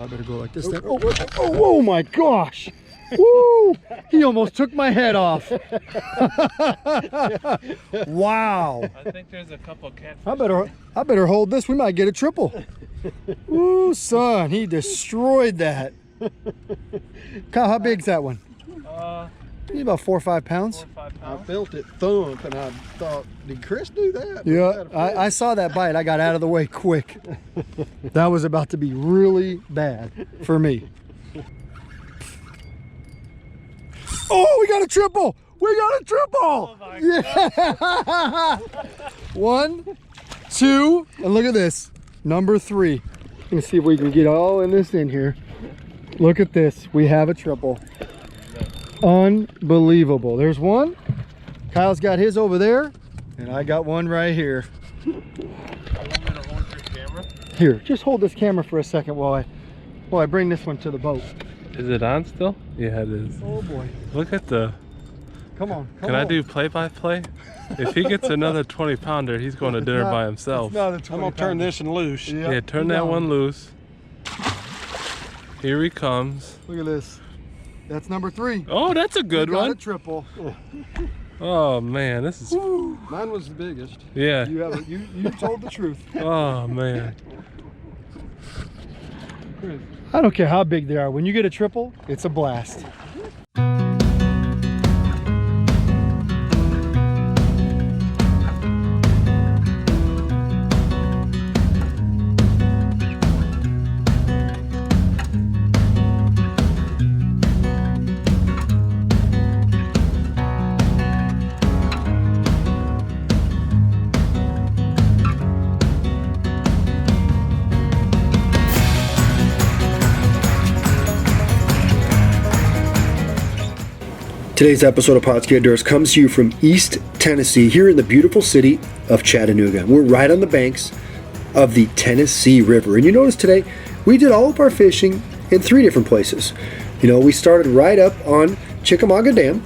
I better go like this. Oh my gosh! Woo! He almost took my head off. Wow! I think there's a couple catfish. I better hold this. We might get a triple. Woo, son! He destroyed that. Kyle, how big's that one? He's about 4 or 5 pounds. 4 or 5 I pounds. felt it thump and I thought, did Chris do that? Yeah, I saw that bite. I got out of the way quick. That was about to be really bad for me. Oh, we got a triple! We got a triple! Oh my Yeah! 1, 2, and look at this. Number 3. Let's see if we can get all in this in here. Look at this. We have a triple. Unbelievable. There's one. Kyle's got his over there, and I got one right here. You want me to hold your camera? Here, just hold this camera for a second while I bring this one to the boat. Is it on still? Yeah, it is. Oh boy. Look at the... Come on. Can I do play-by-play? If he gets another 20-pounder, he's going to dinner by himself. I'm gonna turn this one loose. Yeah, turn that one loose. Here he comes. Look at this. That's number 3. Oh, that's a good Got one. a triple. Oh man, this is... Mine was the biggest. Yeah. You told the truth. Oh man. I don't care how big they are. When you get a triple, it's a blast. Today's episode of Pautzke Outdoors comes to you from East Tennessee, here in the beautiful city of Chattanooga. We're right on the banks of the Tennessee River. And you notice today, we did all of our fishing in 3 different places. You know, we started right up on Chickamauga Dam,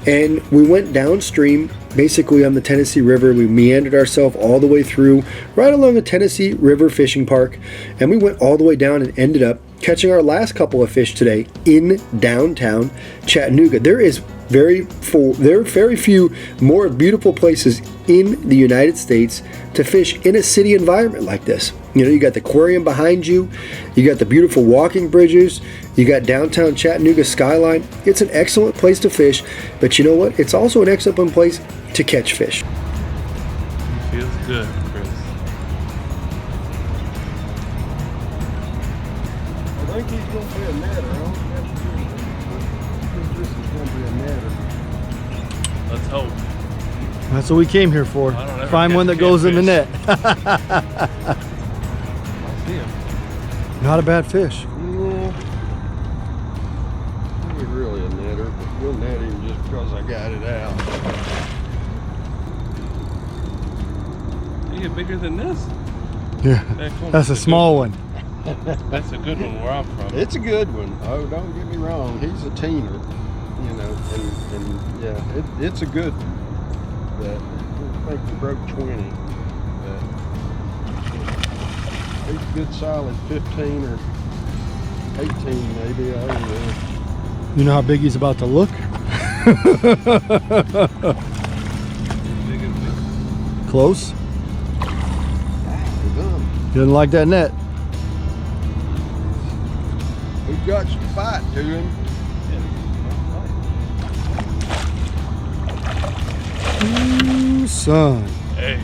and we went downstream, basically on the Tennessee River. We meandered ourselves all the way through, right along the Tennessee River Fishing Park, and we went all the way down and ended up catching our last couple of fish today in downtown Chattanooga. There are very few more beautiful places in the United States to fish in a city environment like this. You know, you got the aquarium behind you, you got the beautiful walking bridges, you got downtown Chattanooga skyline. It's an excellent place to fish, but you know what? It's also an excellent place to catch fish. Feels good, Chris. I think he's gonna be a netter. I don't think this is gonna be a netter. Let's hope. That's what we came here for. I don't ever Find catch one that goes in the net. I see him. Not a bad fish. Yeah. He's really a netter, but we'll net him just because I got it out. You get bigger than this? Yeah, that's a small one. That's a good one where I'm from. It's a good one. Oh, don't get me wrong. He's a teener, you know, and yeah, it's a good one. But I think he broke 20. But he's a good solid 15 or 18 maybe. I don't know. You know how big he's about to look? Close. We're done. He doesn't like that net. We've got some fight to him. Ooh, son. Hey,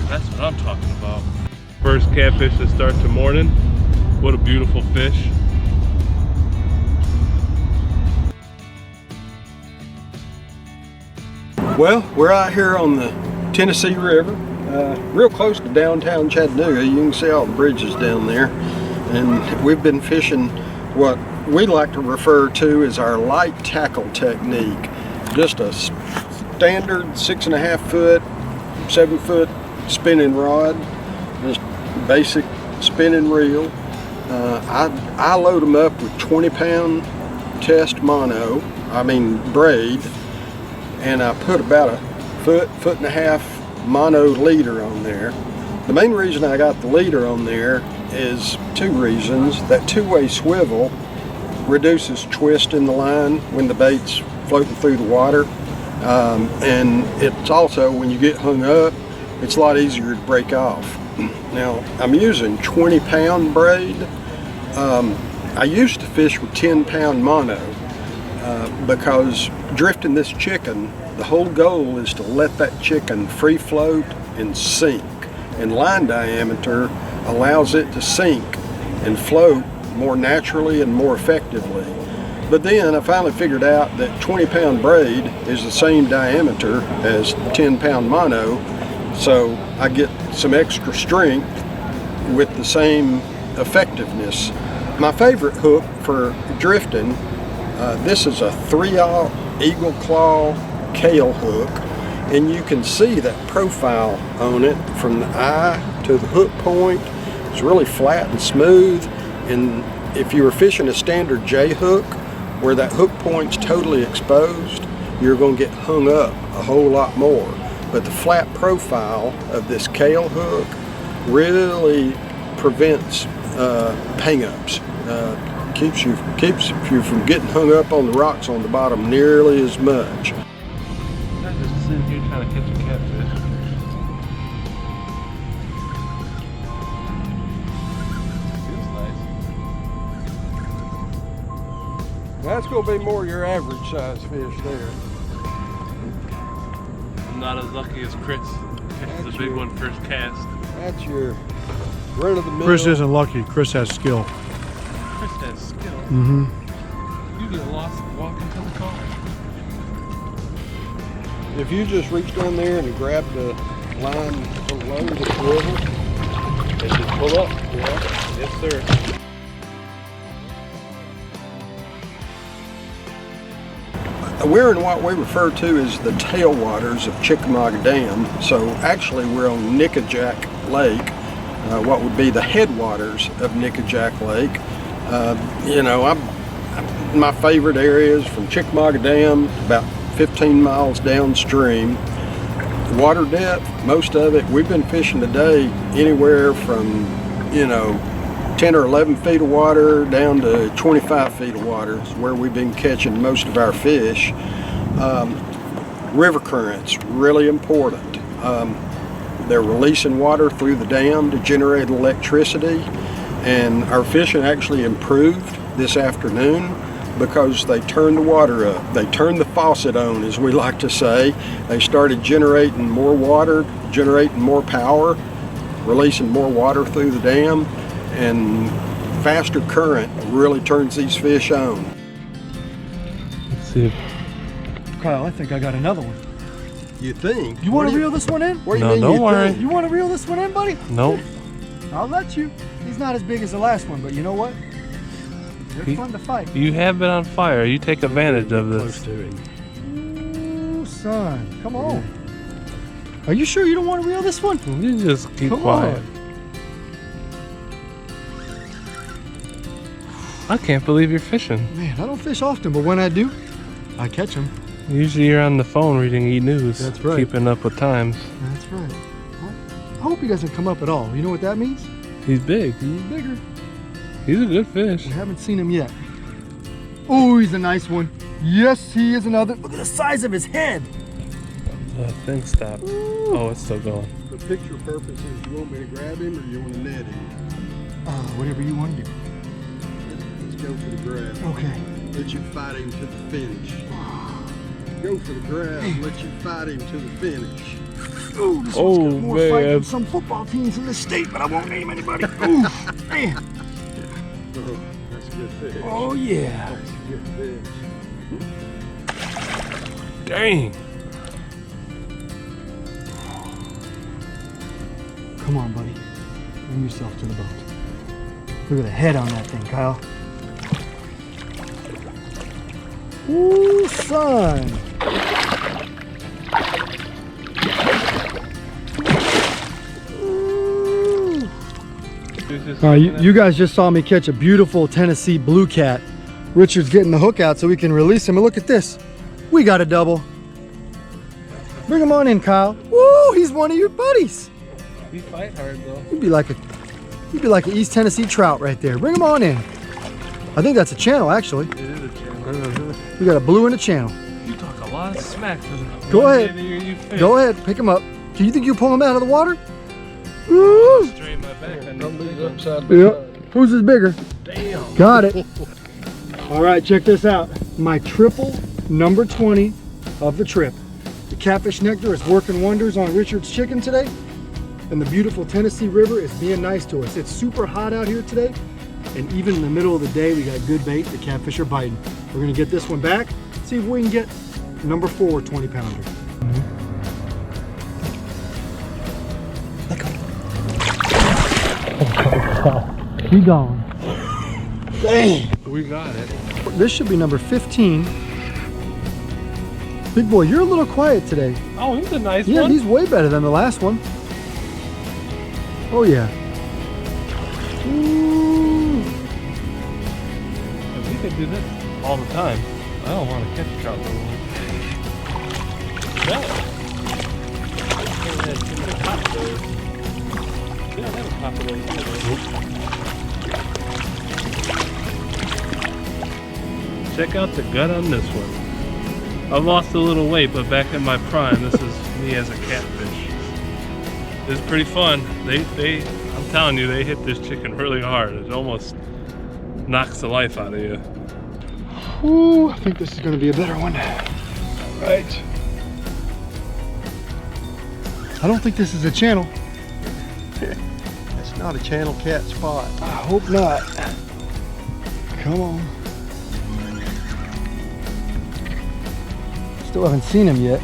that's what I'm talking about. First catfish to start the morning. What a beautiful fish. Well, we're out here on the Tennessee River, real close to downtown Chattanooga. You can see all the bridges down there. And we've been fishing what we like to refer to as our light tackle technique. Just a standard 6.5 foot, 7 foot spinning rod, just basic spinning reel. I load them up with 20-pound test braid, and I put about a foot and a half mono leader on there. The main reason I got the leader on there is two reasons. That two-way swivel reduces twist in the line when the bait's floating through the water. And it's also, when you get hung up, it's a lot easier to break off. Now, I'm using 20-pound braid. I used to fish with 10-pound mono because drifting this chicken, the whole goal is to let that chicken free float and sink. And line diameter allows it to sink and float more naturally and more effectively. But then I finally figured out that 20-pound braid is the same diameter as 10-pound mono, so I get some extra strength with the same effectiveness. My favorite hook for drifting, this is a 3/0 Eagle Claw Kale hook, and you can see that profile on it from the eye to the hook point. It's really flat and smooth, and if you were fishing a standard J hook where that hook point's totally exposed, you're going to get hung up a whole lot more. But the flat profile of this Kale hook really prevents hang-ups. Keeps you from getting hung up on the rocks on the bottom nearly as much. I'm just sitting here trying to catch a catfish. Feels nice. That's going to be more your average size fish there. I'm not as lucky as Chris. Catches a big one first cast. That's your run-of-the-mill. Chris isn't lucky. Chris has skill. Chris has skill. Mm-hmm. You get lost walking to the car. If you just reach down there and grab the line below the swivel And just pull up. yeah. Yes, sir. We're in what we refer to as the tailwaters of Chickamauga Dam. So actually we're on Nickajack Lake, what would be the headwaters of Nickajack Lake. You know, my favorite areas from Chickamauga Dam, about 15 miles downstream. Water depth, most of it, we've been fishing today anywhere from, 10 or 11 feet of water down to 25 feet of water is where we've been catching most of our fish. River currents, really important. They're releasing water through the dam to generate electricity, and our fishing actually improved this afternoon because they turned the water up. They turned the faucet on, as we like to say. They started generating more water, generating more power, releasing more water through the dam, and faster current really turns these fish on. Let's see if... Kyle, I think I got another one. You think? You want to reel this one in? What do you No, mean don't you worry. think? You want to reel this one in, buddy? Nope. I'll let you. He's not as big as the last one, but you know what? They're fun to fight. You have been on fire. You take advantage of this. Ooh, son. Come on. Are you sure you don't want to reel this one? You just keep Come quiet. on. I can't believe you're fishing. Man, I don't fish often, but when I do, I catch them. Usually you're on the phone reading E-News. That's right. Keeping up with times. That's right. I hope he doesn't come up at all. You know what that means? He's big. He's bigger. He's a good fish. We haven't seen him yet. Oh, he's a nice one. Yes, he is another. Look at the size of his head. The thing stopped. Ooh. Oh, it's still going. For picture purposes, you want me to grab him or you want to net him? Whatever you want to do. Let's go for the grab. Okay. Let you fight him to the finish. Go for the grab, let you fight him to the finish. Ooh, this Oh, one's got more fight man. than some football teams in this state, but I won't name anybody. Ooh, man. Oh, that's a good fish. Oh, yeah. That's a good fish. Dang. Come on, buddy. Bring yourself to the boat. Look at the head on that thing, Kyle. Ooh, son. Ooh. All right, you guys just saw me catch a beautiful Tennessee blue cat. Richard's getting the hook out so we can release him. And look at this. We got a double. Bring him on in, Kyle. Woo, he's one of your buddies. We fight hard though. He'd be like a You'd be like an East Tennessee trout right there. Bring them on in. I think that's a channel, actually. It is a channel. We got a blue in a channel. You talk a lot of smack. Go ahead. Go ahead. Pick them up. Do you think you pull them out of the water? Woo! Strain my back. Yep. Whose is bigger? Damn. Got it. All right, check this out. My triple number 20 of the trip. The Catfish Nectar is working wonders on Richard's chicken today. And the beautiful Tennessee River is being nice to us. It's super hot out here today. And even in the middle of the day, we got good bait. The catfish are biting. We're gonna get this one back. See if we can get number 4 20-pounder. He gone. Dang. We got it. This should be number 15. Big boy, you're a little quiet today. Oh, he's a nice Yeah, one. he's way better than the last one. Oh yeah. Ooh. If we could do this all the time, I don't want to catch trout no more. No. They don't have a pop of those. Check out the gut on this one. I've lost a little weight, but back in my prime, this is me as a catfish. It's pretty fun. I'm telling you, they hit this chicken really hard. It almost knocks the life out of you. Ooh, I think this is going to be a better one. All right. I don't think this is a channel. It's not a channel cat spot. I hope not. Come on. Still haven't seen him yet.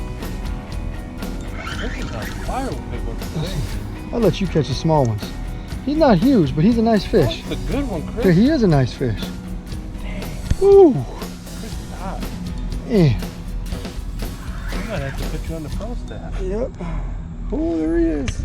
I'll let you catch the small ones. He's not huge, but he's a nice fish. That's a good one, Chris. Yeah, he is a nice fish. Dang. Ooh. Chris is hot. Yeah. We might have to put you on the pro staff. Yep. Oh, there he is.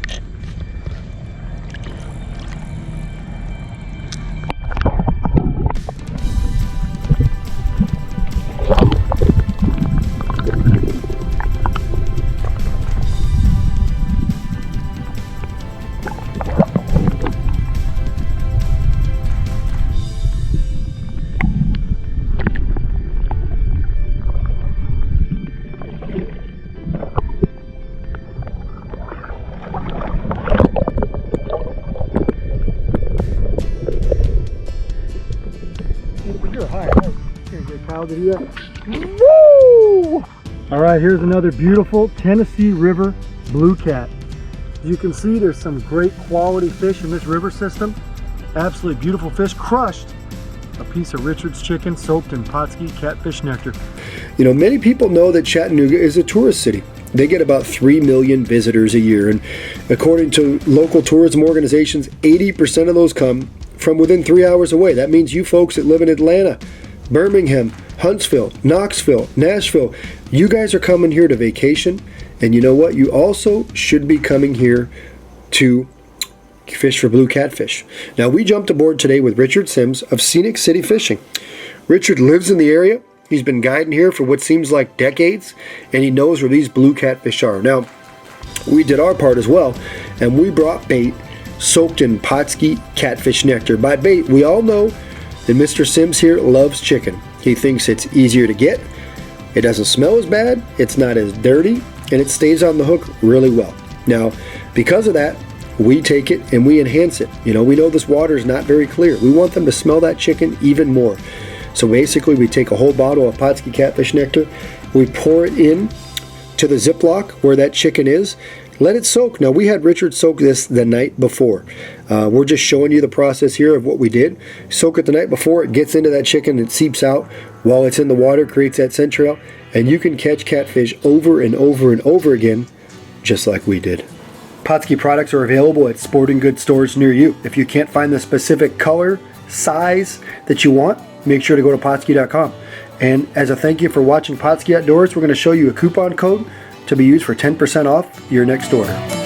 You're high. Can't get Kyle to do that. Woo! All right, here's another beautiful Tennessee River blue cat. As you can see, there's some great quality fish in this river system. Absolutely beautiful fish. Crushed a piece of Richard's chicken soaked in Pautzke Catfish Nectar. You know, many people know that Chattanooga is a tourist city. They get about 3 million visitors a year, and according to local tourism organizations, 80% of those come from within 3 hours away. That means you folks that live in Atlanta, Birmingham, Huntsville, Knoxville, Nashville, you guys are coming here to vacation, and you know what? You also should be coming here to fish for blue catfish. Now, we jumped aboard today with Richard Sims of Scenic City Fishing. Richard lives in the area. He's been guiding here for what seems like decades, and he knows where these blue catfish are. Now, we did our part as well, and we brought bait soaked in Pautzke Catfish Nectar. By bait, we all know that Mr. Sims here loves chicken. He thinks it's easier to get, it doesn't smell as bad, it's not as dirty, and it stays on the hook really well. Now, because of that, we take it and we enhance it. You know, we know this water is not very clear. We want them to smell that chicken even more. So basically, we take a whole bottle of Pautzke Catfish Nectar, we pour it in to the Ziploc where that chicken is, let it soak. Now, we had Richard soak this the night before. We're just showing you the process here of what we did. Soak it the night before, it gets into that chicken, it seeps out while it's in the water, creates that scent trail, and you can catch catfish over and over and over again, just like we did. Pautzke products are available at sporting goods stores near you. If you can't find the specific color, size that you want, make sure to go to Pautzke.com. And as a thank you for watching Pautzke Outdoors, we're going to show you a coupon code to be used for 10% off your next order.